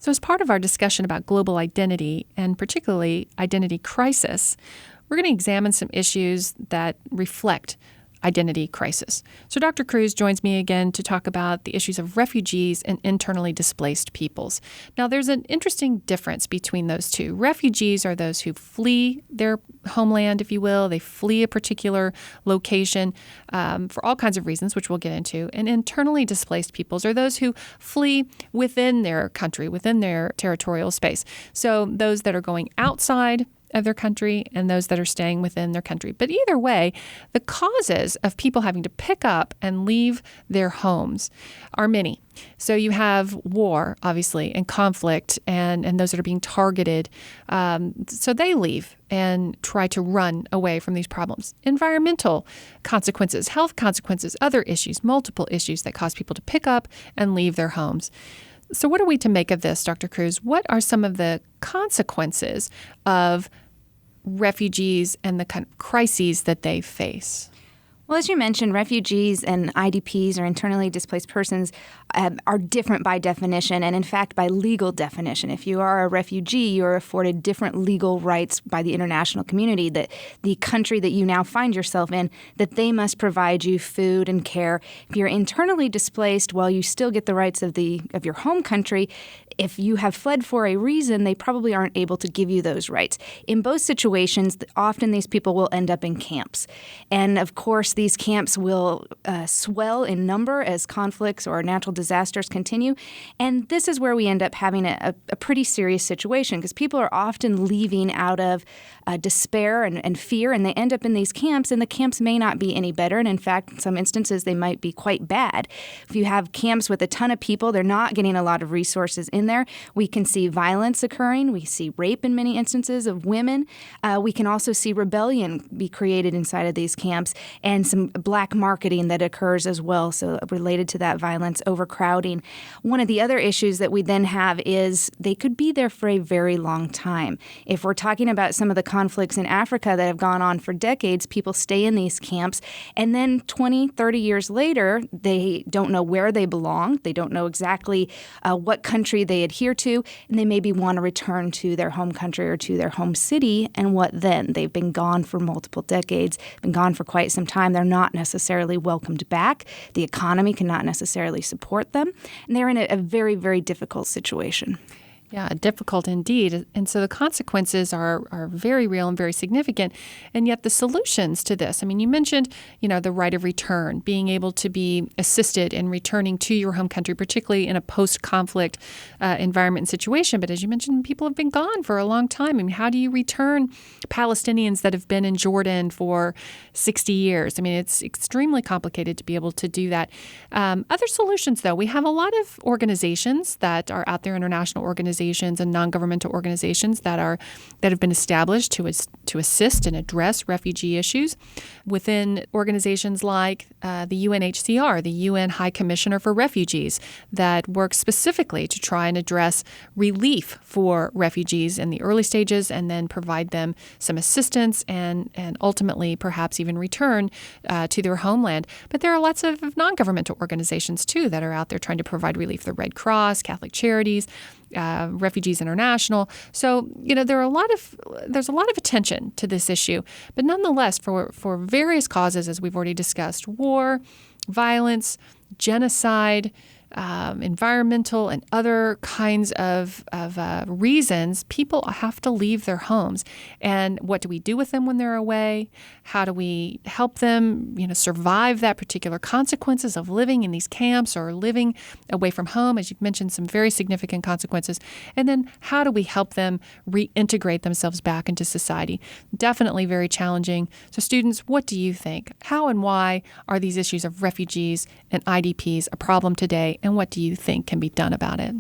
So as part of our discussion about global identity, and particularly identity crisis, we're going to examine some issues that reflect identity crisis. So Dr. Cruz joins me again to talk about the issues of refugees and internally displaced peoples. Now, there's an interesting difference between those two. Refugees are those who flee their homeland, if you will. They flee a particular location for all kinds of reasons, which we'll get into. And internally displaced peoples are those who flee within their country, within their territorial space. So those that are going outside of their country and those that are staying within their country. But either way, the causes of people having to pick up and leave their homes are many. So you have war, obviously, and conflict, and those that are being targeted. So they leave and try to run away from these problems. Environmental consequences, health consequences, other issues, multiple issues that cause people to pick up and leave their homes. So what are we to make of this, Dr. Cruz? What are some of the consequences of refugees and the kind of crises that they face? Well, as you mentioned, refugees and IDPs, or internally displaced persons, are different by definition, and in fact by legal definition. If you are a refugee, you are afforded different legal rights by the international community, that the country that you now find yourself in, that they must provide you food and care. If you're internally displaced, while you still get the rights of your home country, if you have fled for a reason, they probably aren't able to give you those rights. In both situations, often these people will end up in camps. And of course, these camps will swell in number as conflicts or natural disasters continue. And this is where we end up having a pretty serious situation, because people are often leaving out of despair and fear, and they end up in these camps, and the camps may not be any better. And in fact, in some instances, they might be quite bad. If you have camps with a ton of people, they're not getting a lot of resources in there. We can see violence occurring. We see rape in many instances of women. We can also see rebellion be created inside of these camps, and some black marketing that occurs as well, so related to that violence, overcrowding. One of the other issues that we then have is they could be there for a very long time. If we're talking about some of the conflicts in Africa that have gone on for decades, people stay in these camps, and then 20, 30 years later, they don't know where they belong. They don't know exactly what country they adhere to, and they maybe want to return to their home country or to their home city. And what then? They've been gone for multiple decades, been gone for quite some time. They're not necessarily welcomed back. The economy cannot necessarily support them, and they're in a very, very difficult situation. Yeah, difficult indeed. And so the consequences are very real and very significant. And yet the solutions to this, I mean, you mentioned, the right of return, being able to be assisted in returning to your home country, particularly in a post-conflict environment and situation. But as you mentioned, people have been gone for a long time. I mean, how do you return Palestinians that have been in Jordan for 60 years? I mean, it's extremely complicated to be able to do that. Other solutions, though, we have a lot of organizations that are out there, international organizations and non-governmental organizations that have been established to assist and address refugee issues within organizations like the UNHCR, the UN High Commissioner for Refugees, that works specifically to try and address relief for refugees in the early stages and then provide them some assistance and ultimately perhaps even return to their homeland. But there are lots of non-governmental organizations too that are out there trying to provide relief. The Red Cross, Catholic Charities, Refugees International. So, there's a lot of attention to this issue. But nonetheless, for various causes, as we've already discussed, war, violence, genocide, environmental and other kinds of reasons, people have to leave their homes. And what do we do with them when they're away? How do we help them, survive that particular consequences of living in these camps or living away from home? As you've mentioned, some very significant consequences. And then how do we help them reintegrate themselves back into society? Definitely very challenging. So students, what do you think? How and why are these issues of refugees and IDPs a problem today? And what do you think can be done about it?